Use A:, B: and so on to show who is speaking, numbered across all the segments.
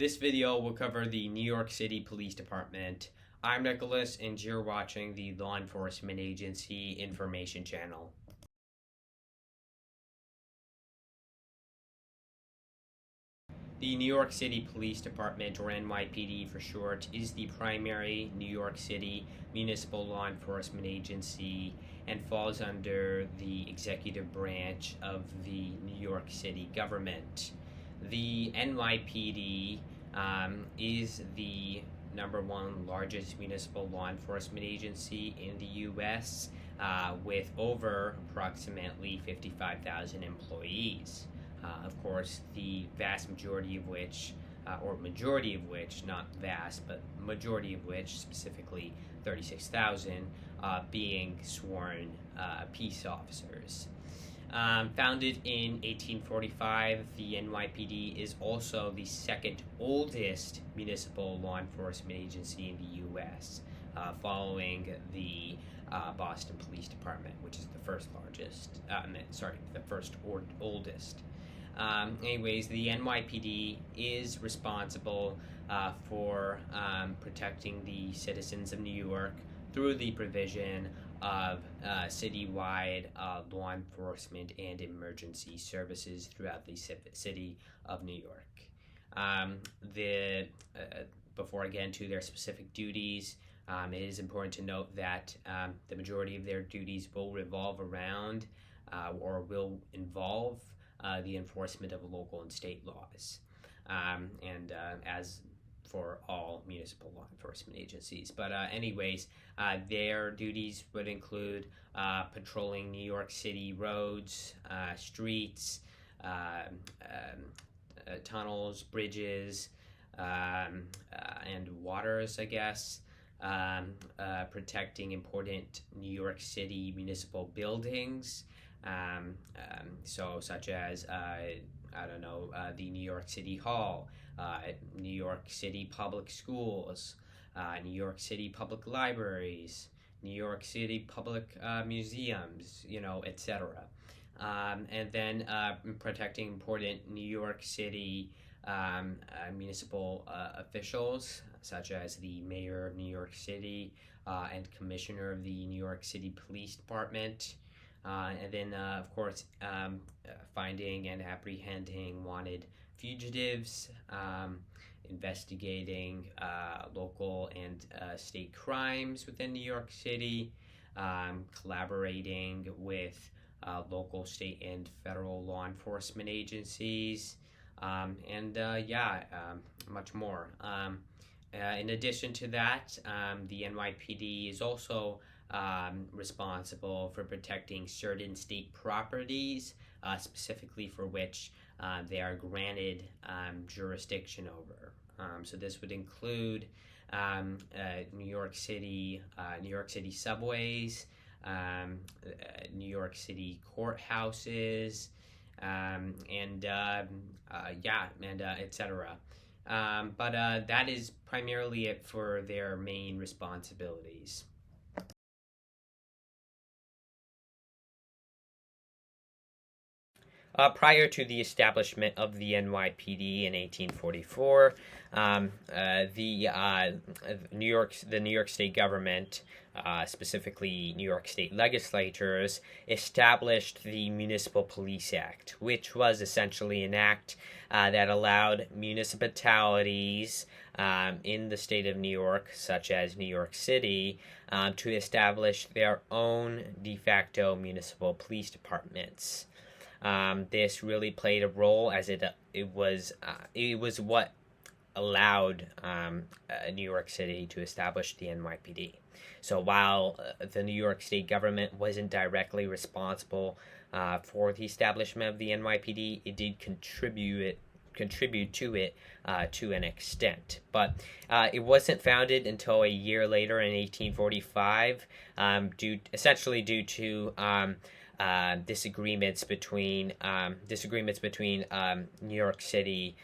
A: This video will cover the New York City Police Department. I'm Nicholas, and you're watching the Law Enforcement Agency Information Channel. The New York City Police Department, or NYPD for short, is the primary New York City municipal law enforcement agency and falls under the executive branch of the New York City government. The NYPD is the number one largest municipal law enforcement agency in the U.S. With over approximately 55,000 employees. Of course, the vast majority of which, not vast, but majority of which, specifically 36,000, being sworn peace officers. Founded in 1845, the NYPD is also the second oldest municipal law enforcement agency in the U.S., following the Boston Police Department, which is the first oldest. Anyways, the NYPD is responsible for protecting the citizens of New York through the provision of citywide law enforcement and emergency services throughout the city of New York. Before I get into their specific duties, it is important to note that the majority of their duties will revolve around or will involve the enforcement of local and state laws, and as for all municipal law enforcement agencies. But anyways, their duties would include patrolling New York City roads, streets, tunnels, bridges, and waters, I guess. Protecting important New York City municipal buildings, such as the New York City Hall, New York City Public Schools, New York City Public Libraries, New York City Public Museums, etc. And then protecting important New York City municipal officials, such as the Mayor of New York City and Commissioner of the New York City Police Department. And then, of course, finding and apprehending wanted fugitives, investigating local and state crimes within New York City, collaborating with local, state, and federal law enforcement agencies, and much more. In addition to that, the NYPD is also responsible for protecting certain state properties, specifically for which they are granted jurisdiction over. So this would include New York City subways, New York City courthouses, etc. But that is primarily it for their main responsibilities. Prior to the establishment of the NYPD in 1844, the New York State government, specifically New York State legislatures, established the Municipal Police Act, which was essentially an act that allowed municipalities in the state of New York, such as New York City, to establish their own de facto municipal police departments. This really played a role, as it was what allowed New York City to establish the NYPD. So while the New York State government wasn't directly responsible for the establishment of the NYPD, it did contribute to it to an extent. But it wasn't founded until a year later in 1845, due to disagreements between New York City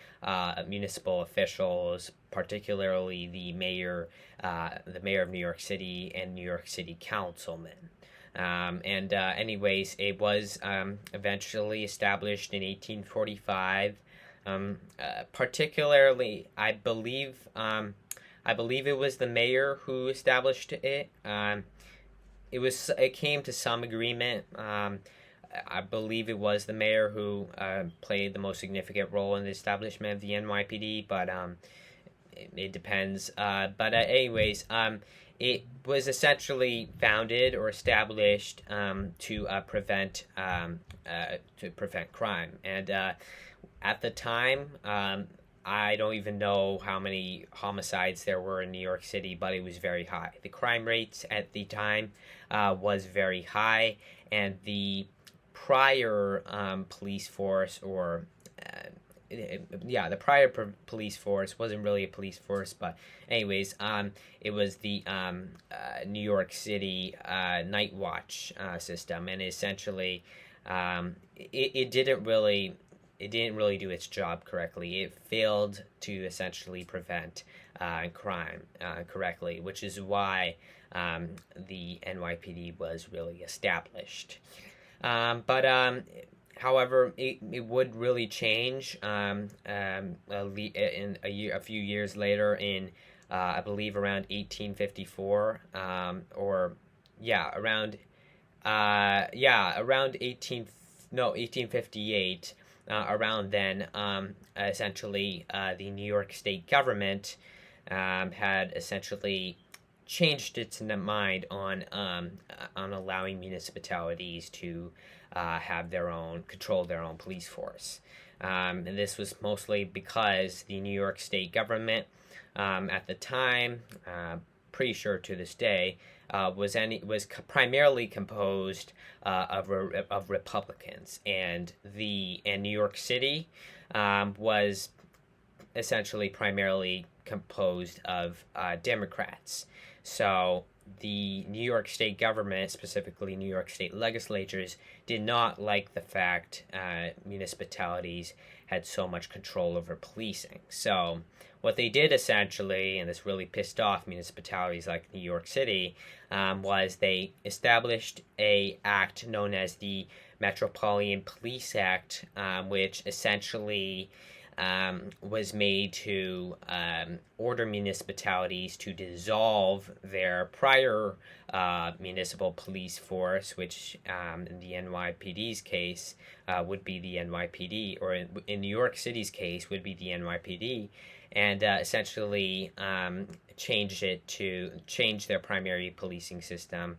A: municipal officials, particularly the mayor of New York City and New York City councilmen. Anyways, it was eventually established in 1845. Particularly, I believe it was the mayor who established it. It came to some agreement. I believe it was the mayor who played the most significant role in the establishment of the NYPD, but it depends. Anyways, it was essentially founded or established to prevent crime, and at the time, I don't even know how many homicides there were in New York City, but it was very high. The crime rates at the time was very high, and the prior police force, or the prior police force wasn't really a police force, but anyways, it was the New York City Night Watch system, and essentially, it didn't really do its job correctly. It failed to essentially prevent crime correctly, which is why the NYPD was really established. However, it would really change a few years later in I believe around 1854 around 1858. Around then, essentially, the New York State government had essentially changed its mind on allowing municipalities to control their own police force. And this was mostly because the New York State government at the time, pretty sure to this day, was primarily composed of Republicans, and New York City was essentially primarily composed of Democrats. So the New York State government, specifically New York State legislatures, did not like the fact municipalities had so much control over policing. So what they did essentially, and this really pissed off municipalities like New York City, was they established a act known as the Metropolitan Police Act, which essentially was made to order municipalities to dissolve their prior municipal police force, which in the NYPD's case would be the NYPD, or in New York City's case would be the NYPD, and essentially change their primary policing system,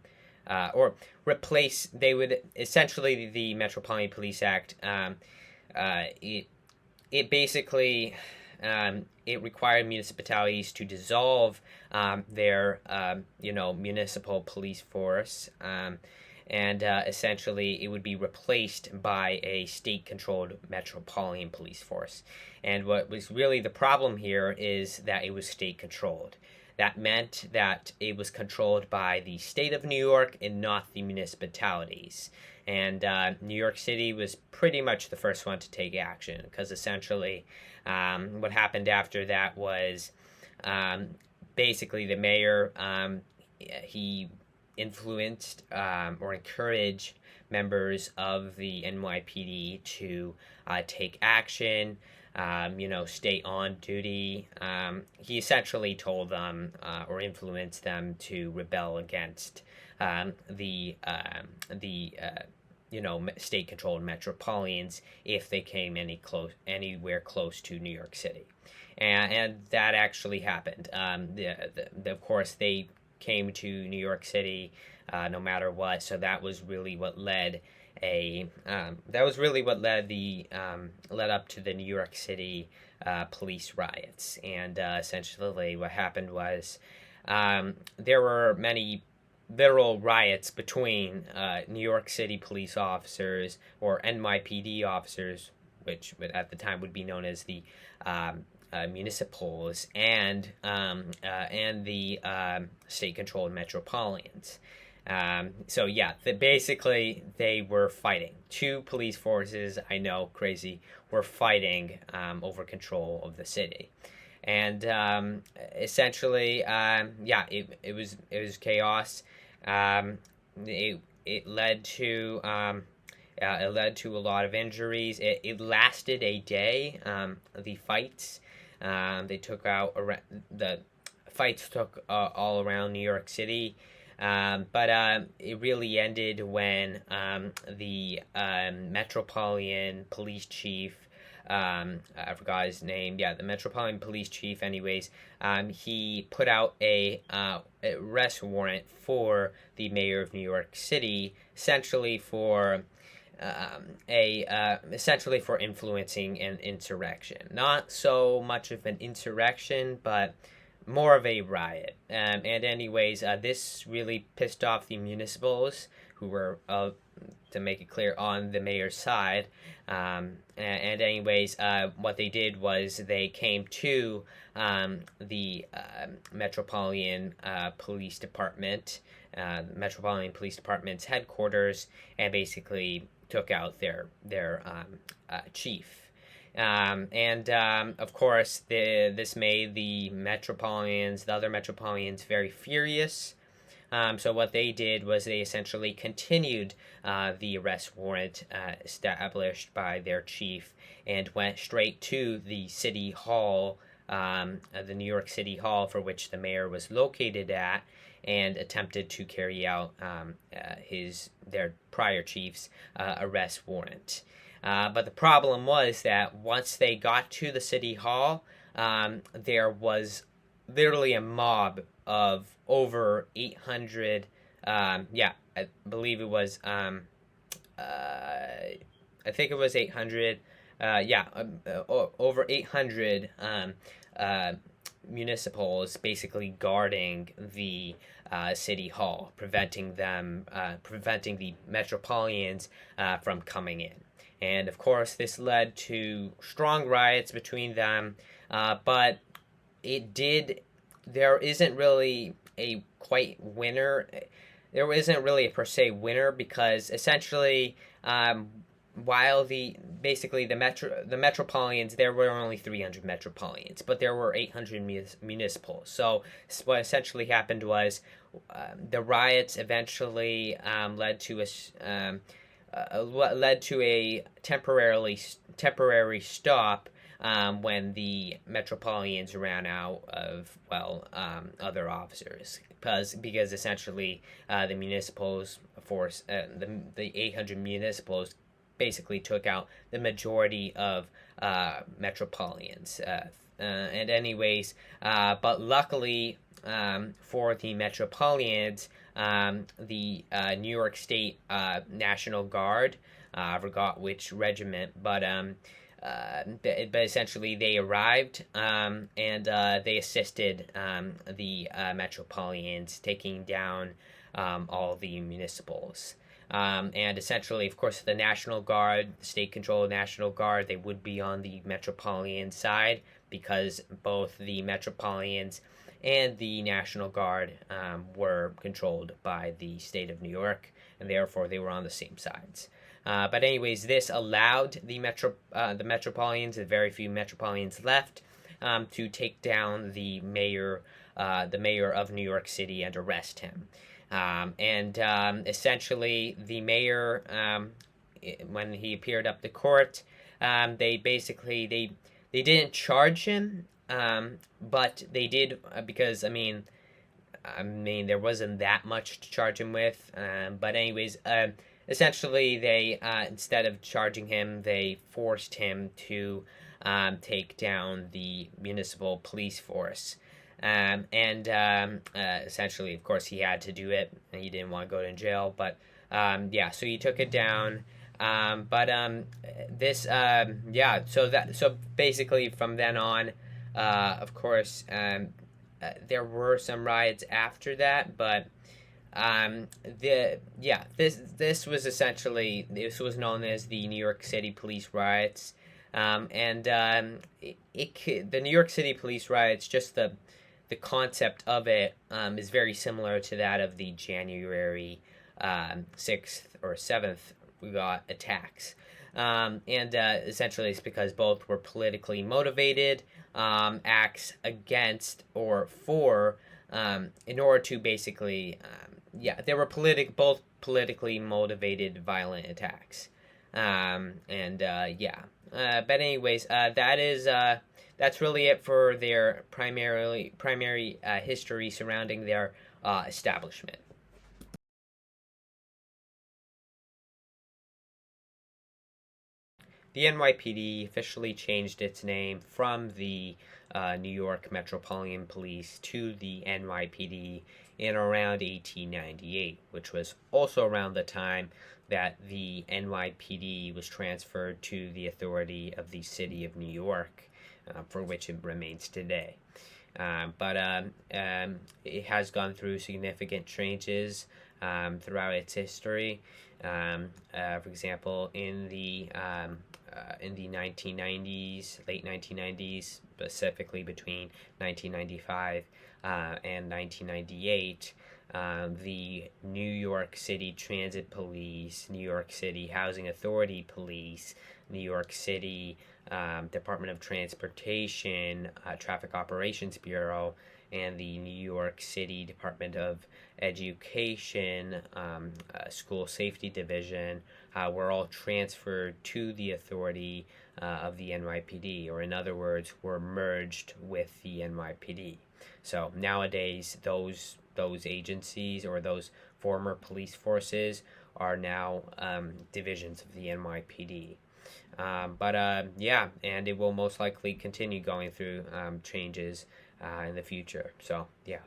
A: or replace. They would essentially, the Metropolitan Police Act. It basically it required municipalities to dissolve their municipal police force, and essentially it would be replaced by a state-controlled metropolitan police force. And what was really the problem here is that it was state-controlled. That meant that it was controlled by the state of New York and not the municipalities. And New York City was pretty much the first one to take action, because essentially what happened after that was basically the mayor, he influenced or encouraged members of the NYPD to take action, stay on duty. He essentially told them or influenced them to rebel against the state-controlled metropolitans if they came anywhere close to New York City, and that actually happened. Of course, they came to New York City no matter what. So that was really what led led up to the New York City police riots. And essentially, what happened was there were many literal riots between New York City police officers, or NYPD officers, which at the time would be known as the municipals, and the state-controlled metropolitans. Basically they were fighting. Two police forces, I know, crazy, were fighting over control of the city. And essentially, it was chaos. It led to It led to a lot of injuries. It lasted a day. The fights, they took out the fights took all around New York City. But it really ended when the Metropolitan Police Chief, I forgot his name. Yeah, the Metropolitan Police Chief. Anyways, he put out a arrest warrant for the mayor of New York City, essentially for essentially for influencing an insurrection. Not so much of an insurrection, but more of a riot. And anyways, this really pissed off the municipals who were, to make it clear, on the mayor's side. And anyways, what they did was they came to the Metropolitan Police Department, Metropolitan Police Department's headquarters, and basically took out their chief. Of course, this made the other Metropolitans, very furious. So what they did was they essentially continued the arrest warrant established by their chief and went straight to the city hall, the New York City Hall, for which the mayor was located at, and attempted to carry out their prior chief's arrest warrant. But the problem was that once they got to the city hall, there was literally a mob of over 800. I believe it was. I think it was 800. Over 800 municipals basically guarding the city hall, preventing the Metropolitans from coming in. And of course, this led to strong riots between them, but there isn't really a quite winner. There isn't really a per se winner, because essentially, while the Metropolitans, there were only 300 Metropolitans, but there were 800 municipals. So what essentially happened was the riots eventually led to a temporary stop when the Metropolitans ran out of other officers, because essentially the municipals force the 800 municipals basically took out the majority of Metropolitans. And anyways, but luckily for the Metropolitans, the New York State National Guard, I forgot which regiment, but essentially they arrived and they assisted the Metropolitans taking down all the municipals. And essentially, of course, the National Guard, the state-controlled National Guard, they would be on the Metropolitan side, because both the Metropolitans and the National Guard were controlled by the state of New York, and therefore they were on the same sides. But anyways, this allowed the Metropolitans, the very few Metropolitans left, to take down the mayor of New York City and arrest him. Essentially, the mayor, when he appeared up to court, they didn't charge him, but they did, because I mean there wasn't that much to charge him with. But anyways, essentially they instead of charging him, they forced him to take down the municipal police force. Essentially, of course, he had to do it, and he didn't want to go to jail. But so he took it down. So basically, from then on, of course, there were some riots after that, but this was known as the New York City Police Riots. The New York City Police Riots, just the concept of it is very similar to that of the January 6th or 7th we got attacks. Essentially it's because both were politically motivated acts against or for, in order to basically, they were both politically motivated violent attacks. Yeah. But anyways, that's really it for their primary history surrounding their establishment. The NYPD officially changed its name from the New York Metropolitan Police to the NYPD in around 1898, which was also around the time that the NYPD was transferred to the authority of the City of New York, for which it remains today. But it has gone through significant changes throughout its history. For example, in the 1990s, late 1990s, specifically between 1995 and 1998, the New York City Transit Police, New York City Housing Authority Police, New York City Department of Transportation, Traffic Operations Bureau, and the New York City Department of Education, School Safety Division, were all transferred to the authority of the NYPD, or in other words, were merged with the NYPD. So nowadays, those agencies or those former police forces are now divisions of the NYPD. Yeah, and it will most likely continue going through changes in the future. So, yeah.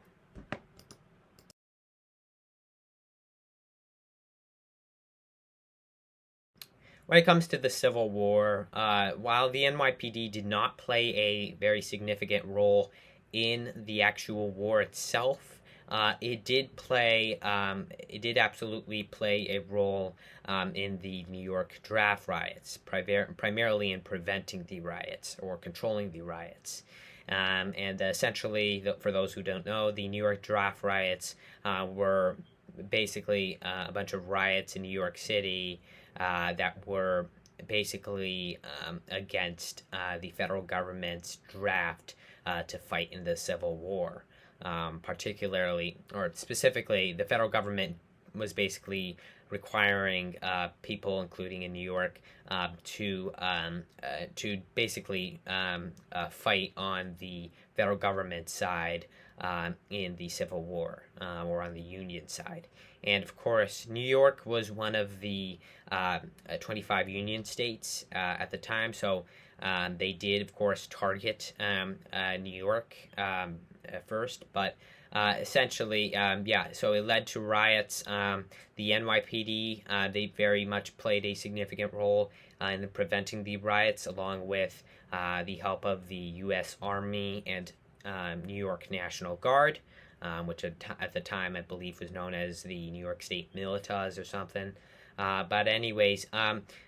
A: When it comes to the Civil War, while the NYPD did not play a very significant role in the actual war itself, it did absolutely play a role in the New York draft riots, primarily in preventing the riots or controlling the riots. And essentially, for those who don't know, the New York draft riots were basically a bunch of riots in New York City that were basically against the federal government's draft to fight in the Civil War. Particularly, or specifically, the federal government was basically requiring people, including in New York, to basically fight on the federal government side in the Civil War, or on the Union side. And of course, New York was one of the 25 Union states at the time, so they did, of course, target New York first, but essentially, yeah, so it led to riots. The NYPD, they very much played a significant role in preventing the riots, along with the help of the U.S. Army and New York National Guard, which at the time I believe was known as the New York State Militias or something. But anyways,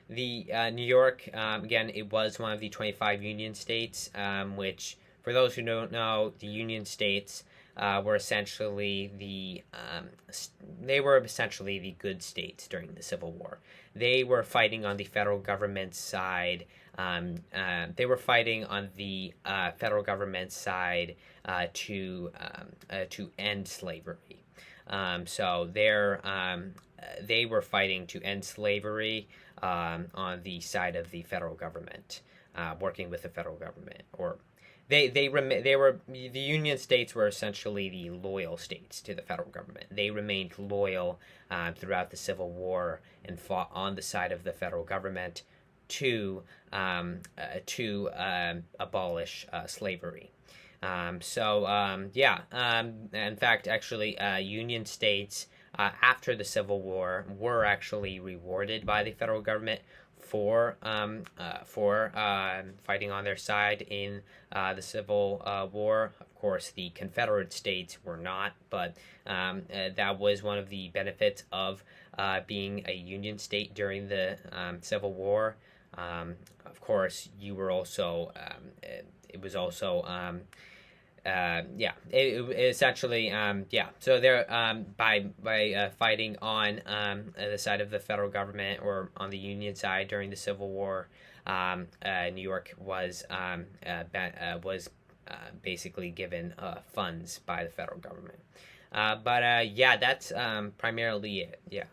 A: the New York, again, it was one of the 25 Union states, which, for those who don't know, the Union states were essentially they were essentially the good states during the Civil War. They were fighting on the federal government's side. They were fighting on the federal government's side to end slavery. So they were fighting to end slavery on the side of the federal government, working with the federal government, or they were the Union states were essentially the loyal states to the federal government. They remained loyal throughout the Civil War and fought on the side of the federal government to abolish slavery. Yeah, in fact, actually, Union states after the Civil War were actually rewarded by the federal government for fighting on their side in the Civil War. Of course, the Confederate states were not, but that was one of the benefits of being a Union state during the Civil War. Of course, you were also it was also yeah, it essentially yeah. So they're by fighting on the side of the federal government or on the Union side during the Civil War, New York was basically given funds by the federal government. Yeah, that's primarily it. Yeah.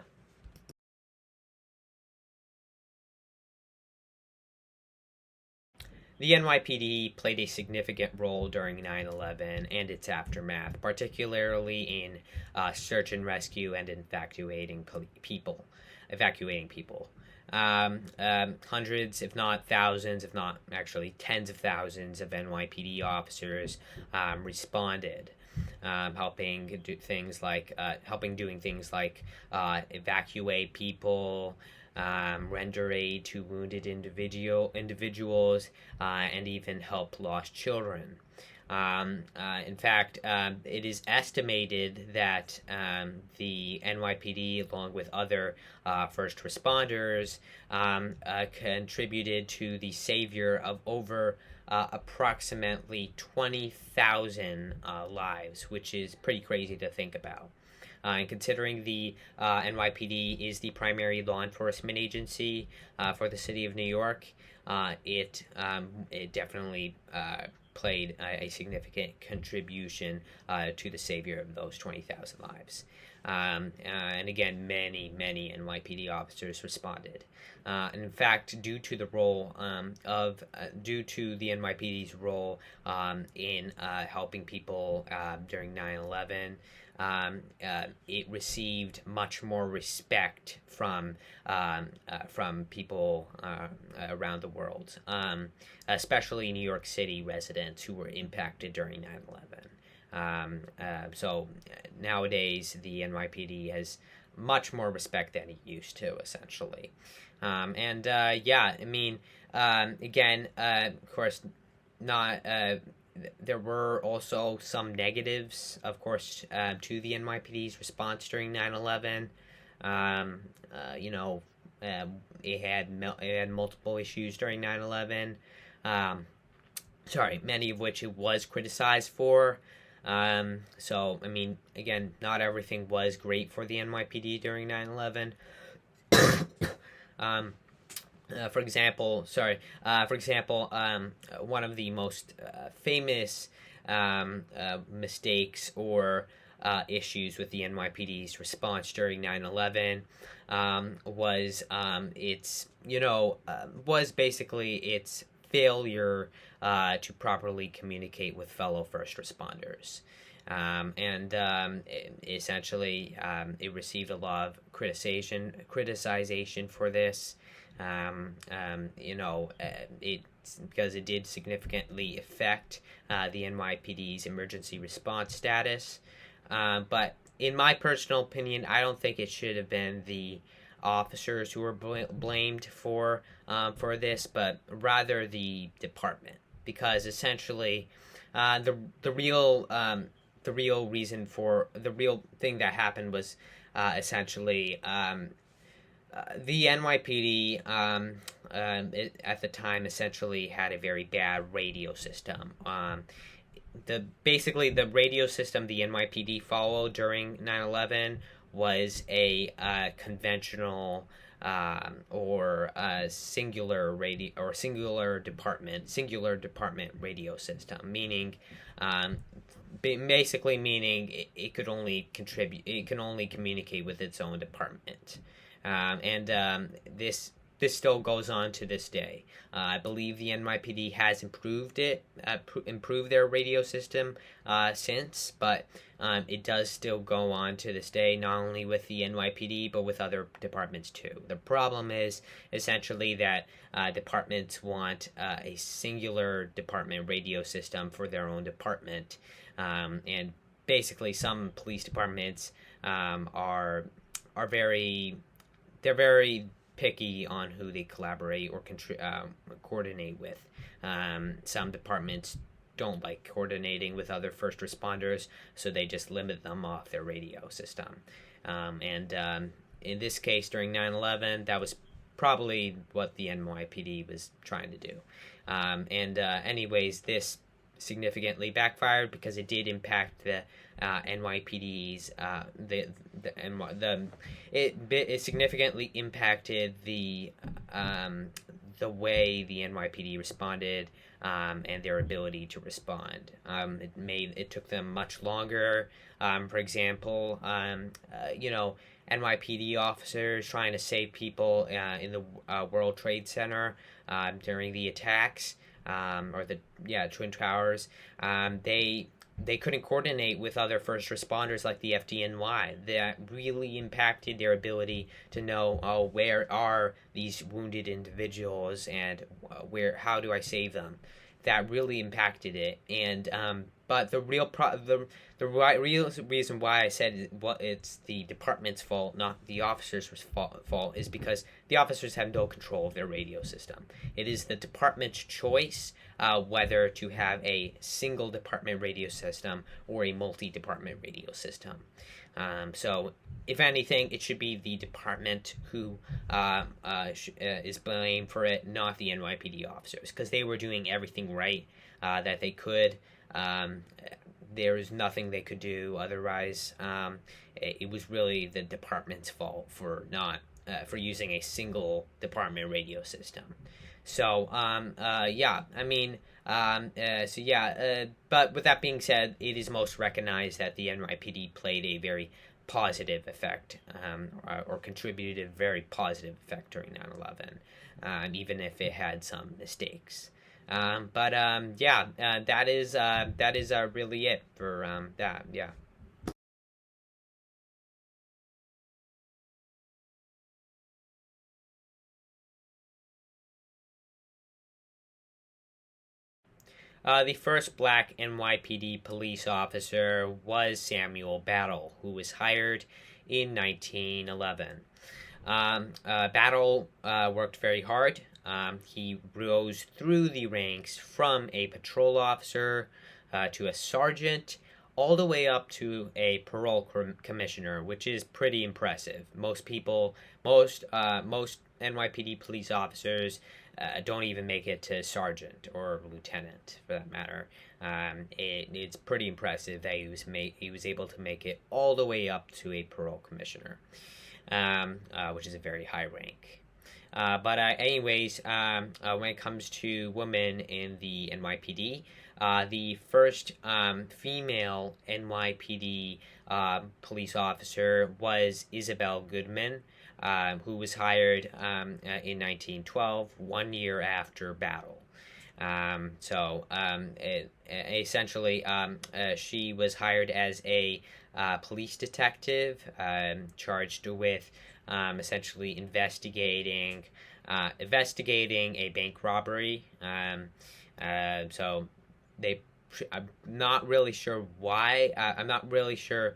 A: The NYPD played a significant role during 9/11 and its aftermath, particularly in search and rescue and people. Evacuating people. Hundreds, if not thousands, if not actually tens of thousands of NYPD officers responded, helping doing things like evacuate people, render aid to wounded individuals, and even help lost children. In fact, it is estimated that the NYPD, along with other first responders, contributed to the savior of over approximately 20,000 lives, which is pretty crazy to think about. And considering the NYPD is the primary law enforcement agency for the city of New York, it definitely played a significant contribution to the savior of those 20,000 lives. And again, many NYPD officers responded. And in fact, due to the NYPD's role in helping people during 9/11, it received much more respect from people around the world, especially New York City residents who were impacted during 9/11. So nowadays, the NYPD has much more respect than it used to, essentially. Again, of course, not. There were also some negatives, of course, to the NYPD's response during 9/11. It had multiple issues during 9/11. Many of which it was criticized for. Again, not everything was great for the NYPD during 9/11. For example, one of the most famous mistakes or issues with the NYPD's response during 9/11 was basically its failure to properly communicate with fellow first responders. Essentially, it received a lot of criticization for this. Because it did significantly affect the NYPD's emergency response status. But in my personal opinion, I don't think it should have been the officers who were blamed for this, but rather the department, because essentially, the real thing that happened was essentially. The NYPD at the time essentially had a very bad radio system. The radio system the NYPD followed during 9/11 was a conventional or singular department radio system, meaning it could only communicate with its own department. This still goes on to this day. I believe the NYPD has improved their radio system since, but it does still go on to this day, not only with the NYPD, but with other departments too. The problem is essentially that departments want a singular department radio system for their own department, and basically some police departments are very picky on who they collaborate or coordinate with. Some departments don't like coordinating with other first responders, so they just limit them off their radio system. In this case, during 9/11, that was probably what the NYPD was trying to do. Anyways, this significantly backfired because it did impact the NYPD's it significantly impacted the way the NYPD responded and their ability to respond. It took them much longer. For example, NYPD officers trying to save people in the World Trade Center during the attacks. or the Twin Towers. They couldn't coordinate with other first responders like the FDNY. That really impacted their ability to know, where are these wounded individuals, and how do I save them. That really impacted it. And but the real reason why I said it's the department's fault, not the officers' fault, is because the officers have no control of their radio system. It is the department's choice whether to have a single department radio system or a multi-department radio system. So, if anything, it should be the department who is blamed for it, not the NYPD officers, because they were doing everything right that they could. There was nothing they could do otherwise. It was really the department's fault for not for using a single department radio system. So but with that being said, it is most recognized that the NYPD played a very positive effect, or contributed a very positive effect during 9/11, even if it had some mistakes. That is really it for that. Yeah. The first black NYPD police officer was Samuel Battle, who was hired in 1911. Battle worked very hard. He rose through the ranks from a patrol officer to a sergeant, all the way up to a parole commissioner, which is pretty impressive. Most NYPD police officers don't even make it to sergeant or lieutenant, for that matter. It's pretty impressive that he was able to make it all the way up to a parole commissioner, which is a very high rank. Anyways, when it comes to women in the NYPD, the first female NYPD police officer was Isabel Goodman, who was hired in 1912, 1 year after Battle. Essentially, she was hired as a police detective, charged with essentially investigating a bank robbery. So they, I'm not really sure why. I'm not really sure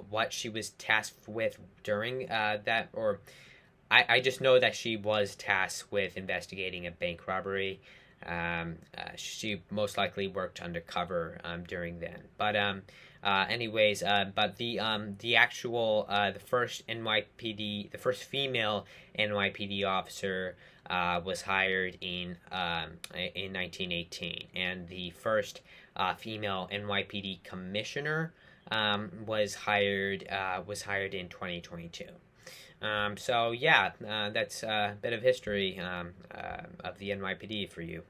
A: what she was tasked with during that, or I just know that she was tasked with investigating a bank robbery. She most likely worked undercover during then. But the actual the first female NYPD officer was hired in 1918, and the first female NYPD commissioner was hired in 2022. That's a bit of history of the NYPD for you.